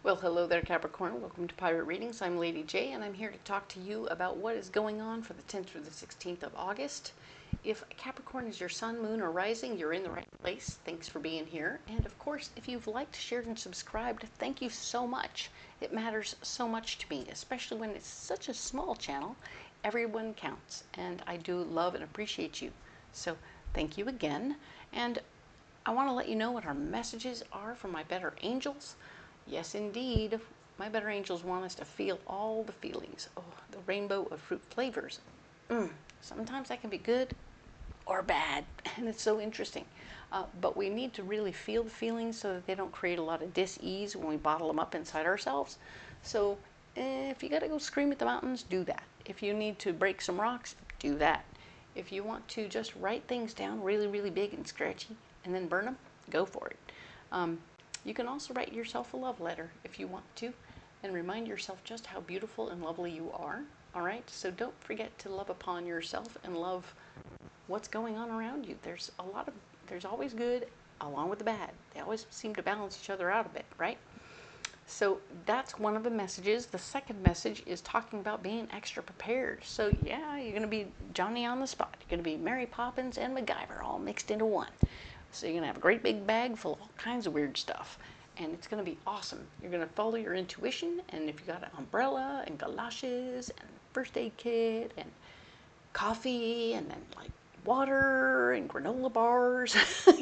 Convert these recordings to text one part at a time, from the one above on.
Well, hello there, Capricorn. Welcome to Pirate Readings. I'm Lady J, and I'm here to talk to you about what is going on for the 10th through the 16th of August. If Capricorn is your sun, moon, or rising, you're in the right place. Thanks for being here. And of course, if you've liked, shared, and subscribed, thank you so much. It matters so much to me, especially when it's such a small channel. Everyone counts, and I do love and appreciate you. So thank you again. And I want to let you know what our messages are from my better angels. Yes, indeed. My better angels want us to feel all the feelings. Oh, the rainbow of fruit flavors. Sometimes that can be good or bad, and it's so interesting. But we need to really feel the feelings so that they don't create a lot of dis-ease when we bottle them up inside ourselves. So if you got to go scream at the mountains, do that. If you need to break some rocks, do that. If you want to just write things down really, really big and scratchy and then burn them, go for it. You can also write yourself a love letter if you want to, and remind yourself just how beautiful and lovely you are. All right, so don't forget to love upon yourself and love what's going on around you. There's always good along with the bad. They always seem to balance each other out a bit, right? So that's one of the messages. The second message is talking about being extra prepared. So yeah, you're going to be Johnny on the spot. You're going to be Mary Poppins and MacGyver all mixed into one. So you're going to have a great big bag full of all kinds of weird stuff. And it's going to be awesome. You're going to follow your intuition. And if you got an umbrella and galoshes and first aid kit and coffee and then like water and granola bars,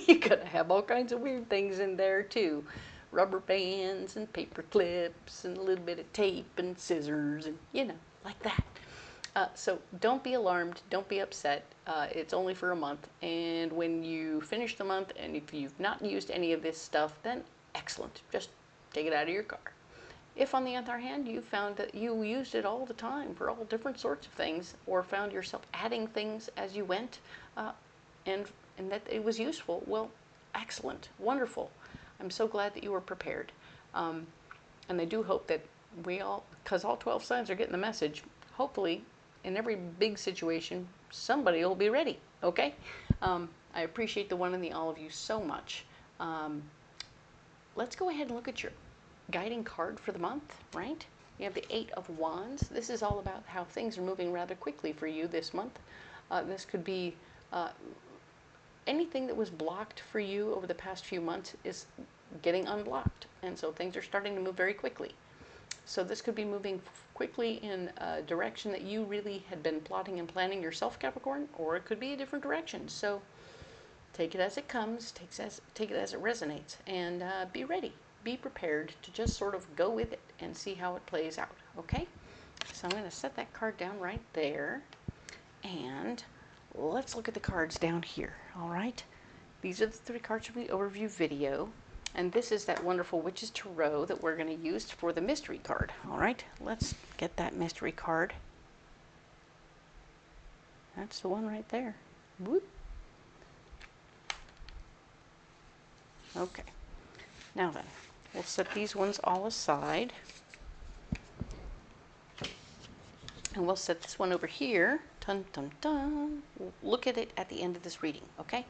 you're going to have all kinds of weird things in there too. Rubber bands and paper clips and a little bit of tape and scissors and, you know, like that. So don't be alarmed, don't be upset. It's only for a month, and when you finish the month and if you've not used any of this stuff, then excellent, just take it out of your car. If on the other hand you found that you used it all the time for all different sorts of things, or found yourself adding things as you went, and that it was useful, well, excellent, wonderful. I'm so glad that you were prepared. And I do hope that because all 12 signs are getting the message, hopefully in every big situation, somebody will be ready, okay? I appreciate the one and the all of you so much. Let's go ahead and look at your guiding card for the month, right? You have the 8 of Wands. This is all about how things are moving rather quickly for you this month. This could be anything that was blocked for you over the past few months is getting unblocked. And so things are starting to move very quickly. So this could be moving quickly in a direction that you really had been plotting and planning yourself, Capricorn, or it could be a different direction. So take it as it comes, take it as it resonates, and be ready. Be prepared to just sort of go with it and see how it plays out, okay? So I'm going to set that card down right there, and let's look at the cards down here, all right? These are the 3 cards from the overview video. And this is that wonderful Witch's Tarot that we're going to use for the mystery card. All right, let's get that mystery card. That's the one right there. Whoop. Okay, now then, we'll set these ones all aside. And we'll set this one over here. Dun, dun, dun. We'll look at it at the end of this reading, okay?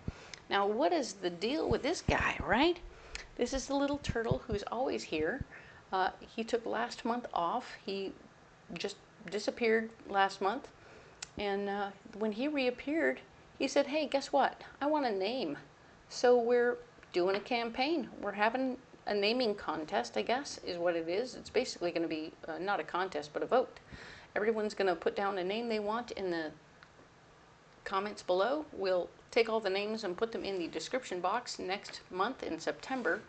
Now, what is the deal with this guy, right? This is the little turtle who's always here. He took last month off. He just disappeared last month. And when he reappeared, he said, hey, guess what? I want a name. So we're doing a campaign. We're having a naming contest, I guess, is what it is. It's basically going to be not a contest, but a vote. Everyone's going to put down a name they want in the comments below. We'll take all the names and put them in the description box next month in September,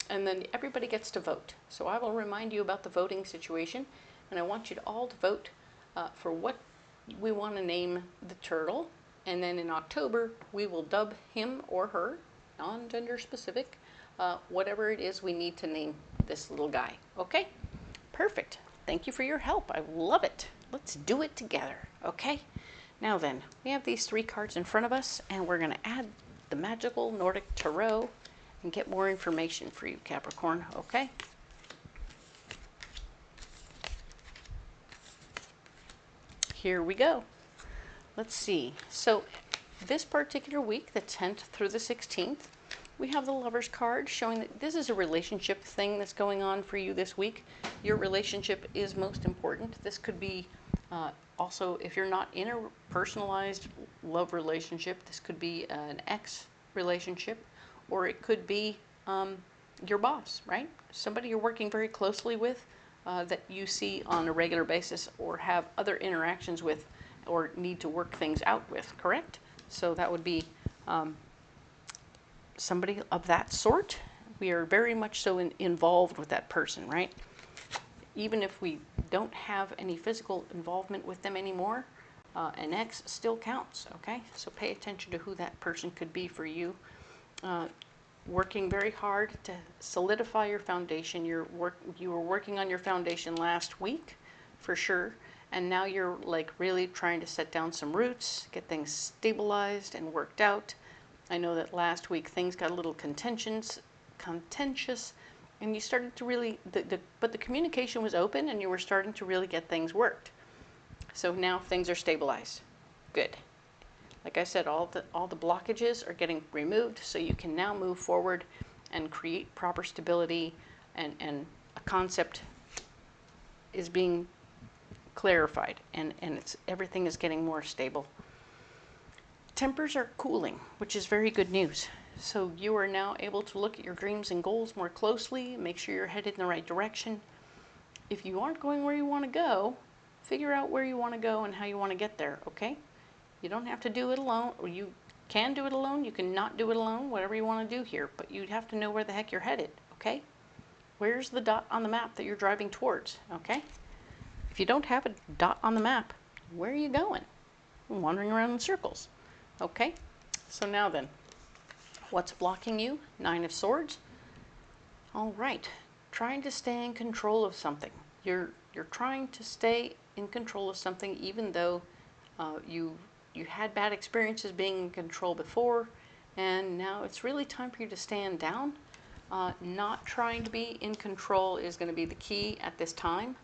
and then everybody gets to vote. So I will remind you about the voting situation, and I want you to all to vote for what we want to name the turtle, and then in October we will dub him or her, non-gender specific, whatever it is we need to name this little guy. Okay? Perfect. Thank you for your help. I love it. Let's do it together. Okay? Now then, we have these 3 cards in front of us, and we're going to add the magical Nordic Tarot and get more information for you, Capricorn, okay? Here we go. Let's see. So this particular week, the 10th through the 16th, We have the Lover's card showing that this is a relationship thing that's going on for you this week. Your relationship is most important. This could be also, if you're not in a personalized love relationship, this could be an ex relationship, or it could be your boss, right? Somebody you're working very closely with that you see on a regular basis or have other interactions with or need to work things out with, correct? So that would be somebody of that sort. We are very much so involved with that person, right? Even if we don't have any physical involvement with them anymore, an ex still counts, okay? So pay attention to who that person could be for you. Working very hard to solidify your foundation. You were working on your foundation last week, for sure, and now you're like really trying to set down some roots, get things stabilized and worked out. I know that last week things got a little contentious, and you started to really, but the communication was open and you were starting to really get things worked. So now things are stabilized. Good. Like I said, all the blockages are getting removed, so you can now move forward and create proper stability, and a concept is being clarified, and everything is getting more stable. Tempers are cooling, which is very good news. So you are now able to look at your dreams and goals more closely, make sure you're headed in the right direction. If you aren't going where you want to go, figure out where you want to go and how you want to get there, okay? You don't have to do it alone, or you can do it alone, you can not do it alone, whatever you want to do here, but you'd have to know where the heck you're headed, okay? Where's the dot on the map that you're driving towards, okay? If you don't have a dot on the map, where are you going? Wandering around in circles, okay? So now then, what's blocking you? 9 of Swords. All right, trying to stay in control of something. You're trying to stay in control of something, even though you had bad experiences being in control before, and now it's really time for you to stand down. Not trying to be in control is going to be the key at this time.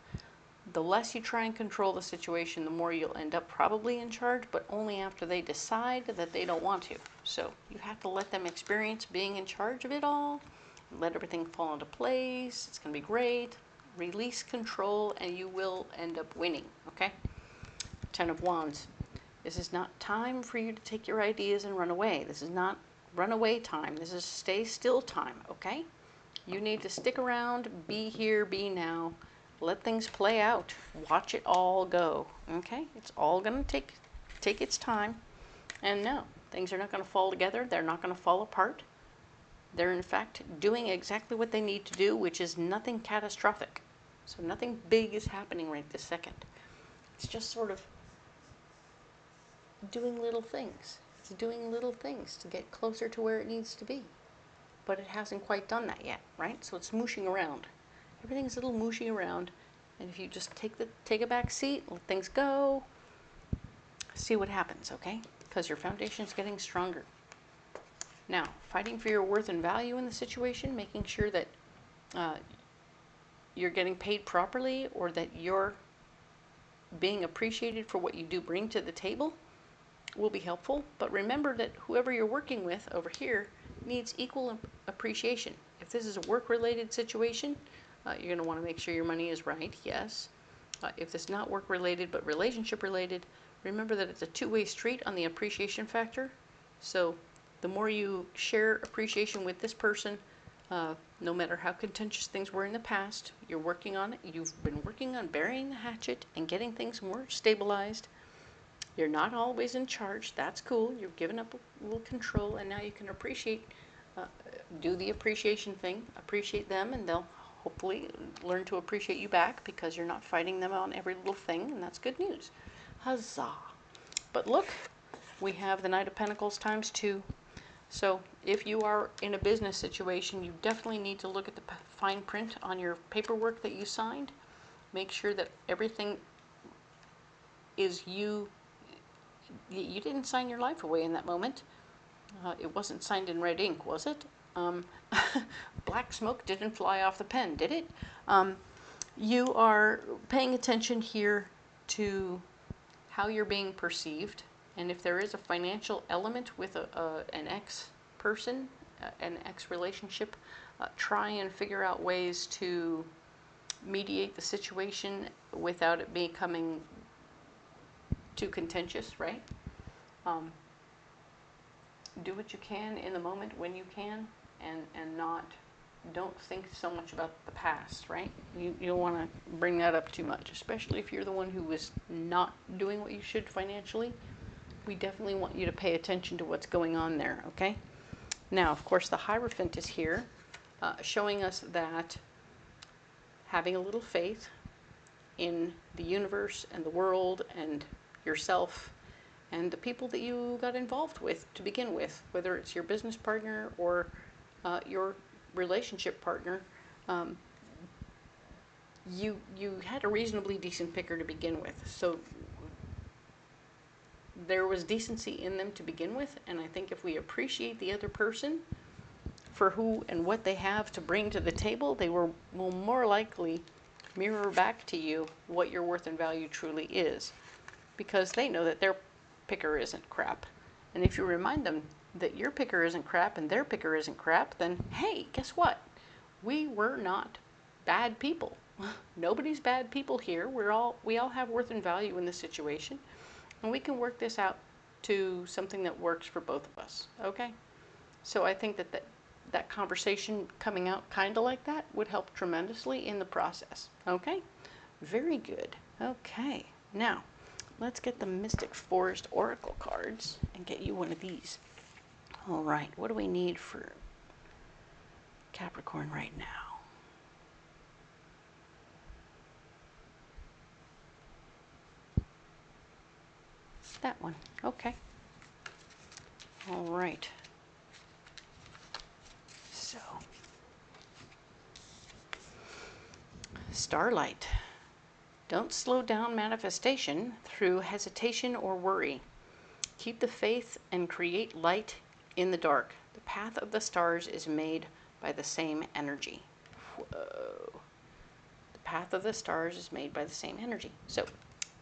The less you try and control the situation, the more you'll end up probably in charge, but only after they decide that they don't want to. So you have to let them experience being in charge of it all, let everything fall into place. It's going to be great. Release control and you will end up winning, okay? 10 of Wands. This is not time for you to take your ideas and run away. This is not runaway time. This is stay still time, okay? You need to stick around, be here, be now. Let things play out. Watch it all go, okay? It's all going to take its time. And no, things are not going to fall together. They're not going to fall apart. They're in fact doing exactly what they need to do, which is nothing catastrophic. So nothing big is happening right this second. It's just sort of doing little things. It's doing little things to get closer to where it needs to be. But it hasn't quite done that yet, right? So it's mooshing around. Everything's a little mushy around. And if you just take a back seat, let things go, see what happens, okay? Because your foundation's getting stronger. Now, fighting for your worth and value in the situation, making sure that you're getting paid properly, or that you're being appreciated for what you do bring to the table, will be helpful. But remember that whoever you're working with over here needs equal appreciation. If this is a work-related situation, you're going to want to make sure your money is right, yes. If it's not work-related but relationship-related, remember that it's a two-way street on the appreciation factor. So the more you share appreciation with this person, no matter how contentious things were in the past, you're working on it. You've been working on burying the hatchet and getting things more stabilized. You're not always in charge. That's cool. You've given up a little control, and now you can appreciate, do the appreciation thing, appreciate them, and they'll hopefully learn to appreciate you back, because you're not fighting them on every little thing, and that's good news. Huzzah. But look, we have the Knight of Pentacles times 2. So if you are in a business situation, you definitely need to look at the fine print on your paperwork that you signed. Make sure that everything is you didn't sign your life away in that moment. It wasn't signed in red ink, was it? Black smoke didn't fly off the pen, did it? You are paying attention here to how you're being perceived, and if there is a financial element with an ex person, an ex-relationship, try and figure out ways to mediate the situation without it becoming too contentious, right? Do what you can in the moment when you can, and don't think so much about the past, right? You don't want to bring that up too much, especially if you're the one who was not doing what you should financially. We definitely want you to pay attention to what's going on there, okay? Now, of course, the Hierophant is here, showing us that having a little faith in the universe and the world and yourself and the people that you got involved with to begin with, whether it's your business partner or your relationship partner, you had a reasonably decent picker to begin with. So there was decency in them to begin with, and I think if we appreciate the other person for who and what they have to bring to the table, they will more likely mirror back to you what your worth and value truly is, because they know that their picker isn't crap. And if you remind them that your picker isn't crap and their picker isn't crap, then hey, guess what? We were not bad people. Nobody's bad people here. We all have worth and value in this situation, and we can work this out to something that works for both of us. Okay? So I think that conversation coming out kind of like that would help tremendously in the process. Okay? Very good. Okay. Now, let's get the Mystic Forest Oracle cards and get you one of these. All right, what do we need for Capricorn right now? That one. Okay. All right. So, Starlight. Don't slow down manifestation through hesitation or worry. Keep the faith and create light in the dark. The path of the stars is made by the same energy. Whoa. The path of the stars is made by the same energy. So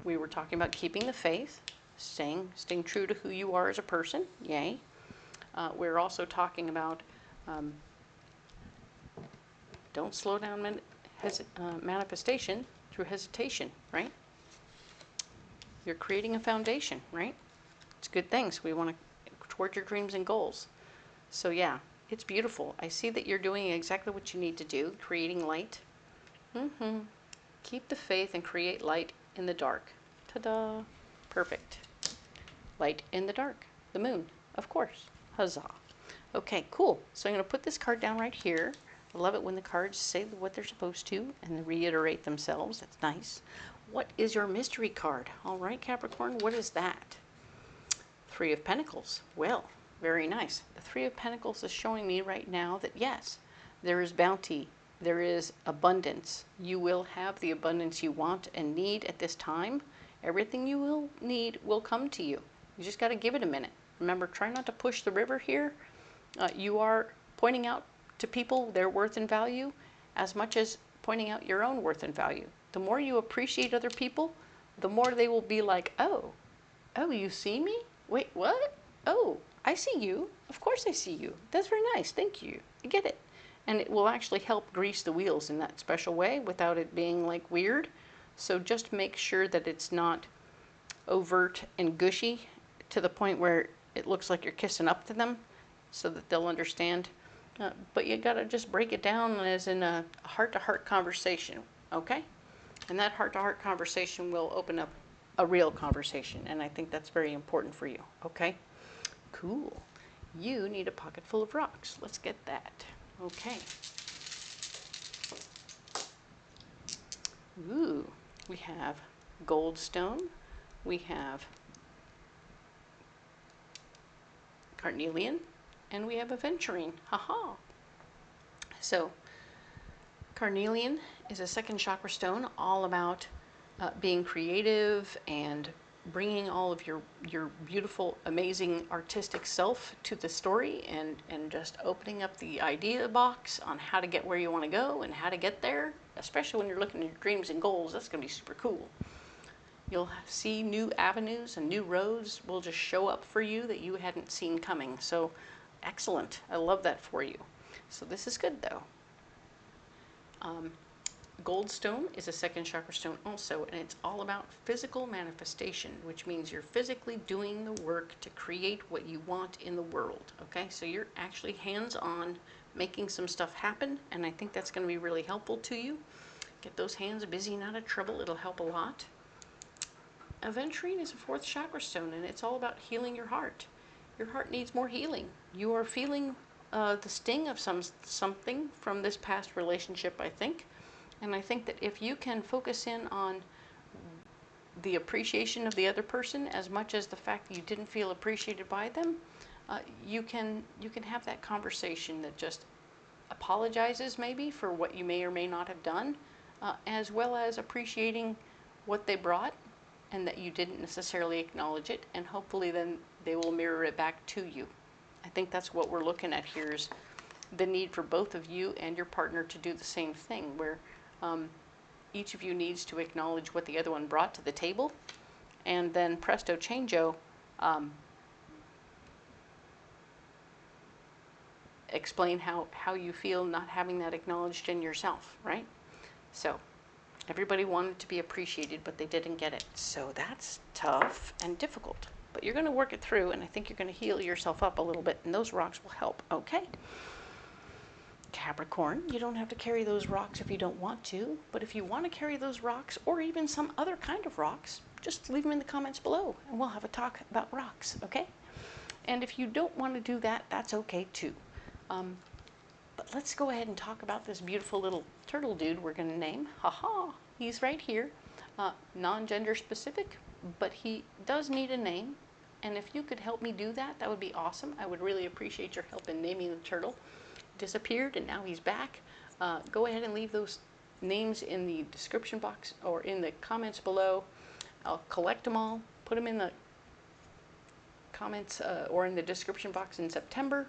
we were talking about keeping the faith, staying true to who you are as a person. Yay. We're also talking about don't slow down manifestation through hesitation, right? You're creating a foundation, right? It's good things. We want to toward your dreams and goals. So yeah, it's beautiful. I see that you're doing exactly what you need to do, creating light. Keep the faith and create light in the dark. Ta-da! Perfect. Light in the dark. The moon, of course. Huzzah. Okay, cool. So I'm going to put this card down right here. I love it when the cards say what they're supposed to and reiterate themselves. That's nice. What is your mystery card? All right, Capricorn, what is that? Three of Pentacles. Well, very nice. The Three of Pentacles is showing me right now that yes, there is bounty. There is abundance. You will have the abundance you want and need at this time. Everything you will need will come to you. You just got to give it a minute. Remember, try not to push the river here. You are pointing out to people their worth and value as much as pointing out your own worth and value. The more you appreciate other people, the more they will be like, oh, you see me? Wait, what? Oh, I see you. Of course I see you. That's very nice. Thank you. I get it. And it will actually help grease the wheels in that special way without it being like weird. So just make sure that it's not overt and gushy to the point where it looks like you're kissing up to them so that they'll understand. But you gotta just break it down as in a heart-to-heart conversation, okay? And that heart-to-heart conversation will open up a real conversation, and I think that's very important for you, okay? Cool. You need a pocket full of rocks. Let's get that. Okay. Ooh, we have goldstone. We have carnelian, and we have aventurine. Haha. So, carnelian is a second chakra stone, all about being creative and bringing all of your beautiful, amazing artistic self to the story and just opening up the idea box on how to get where you want to go and how to get there, especially when you're looking at your dreams and goals. That's going to be super cool. You'll see new avenues and new roads will just show up for you that you hadn't seen coming. So Excellent. I love that for you. So this is good though. Goldstone is a second chakra stone also, and it's all about physical manifestation, which means you're physically doing the work to create what you want in the world. Okay, so you're actually hands-on making some stuff happen, and I think that's going to be really helpful to you. Get those hands busy and out of trouble. It'll help a lot. Aventurine is a fourth chakra stone, and it's all about healing your heart. Your heart needs more healing. You are feeling the sting of something from this past relationship, I think. And I think that if you can focus in on the appreciation of the other person as much as the fact that you didn't feel appreciated by them, you can have that conversation that just apologizes maybe for what you may or may not have done, as well as appreciating what they brought and that you didn't necessarily acknowledge it, and hopefully then they will mirror it back to you. I think that's what we're looking at here, is the need for both of you and your partner to do the same thing, where each of you needs to acknowledge what the other one brought to the table, and then presto changeo, explain how you feel not having that acknowledged in yourself, right? So everybody wanted to be appreciated, but they didn't get it. So that's tough and difficult, but you're going to work it through, and I think you're going to heal yourself up a little bit, and those rocks will help, okay? Capricorn, you don't have to carry those rocks if you don't want to, but if you want to carry those rocks, or even some other kind of rocks, just leave them in the comments below, and we'll have a talk about rocks, okay? And if you don't want to do that, that's okay too. But let's go ahead and talk about this beautiful little turtle dude we're going to name. Haha, he's right here. Non-gender specific, but he does need a name. And if you could help me do that, that would be awesome. I would really appreciate your help in naming the turtle. Disappeared and now he's back. Go ahead and leave those names in the description box or in the comments below. I'll collect them all, put them in the comments or in the description box in September.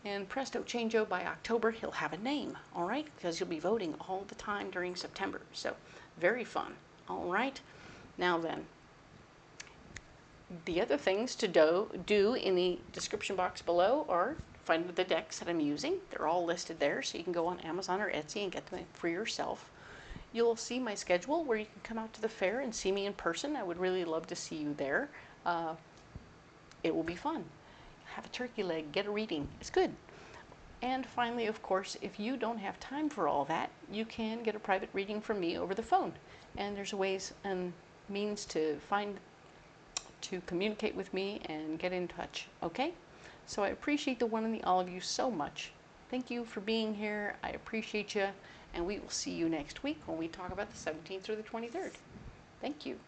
And presto changeo, by October he'll have a name, all right? Because you'll be voting all the time during September. So very fun, all right? Now then, the other things to do in the description box below are find the decks that I'm using. They're all listed there, so you can go on Amazon or Etsy and get them for yourself. You'll see my schedule where you can come out to the fair and see me in person. I would really love to see you there. It will be fun. Have a turkey leg, get a reading. It's good. And finally, of course, if you don't have time for all that, you can get a private reading from me over the phone. And there's ways and means to communicate with me and get in touch, okay? So I appreciate the one and the all of you so much. Thank you for being here. I appreciate you. And we will see you next week when we talk about the 17th through the 23rd. Thank you.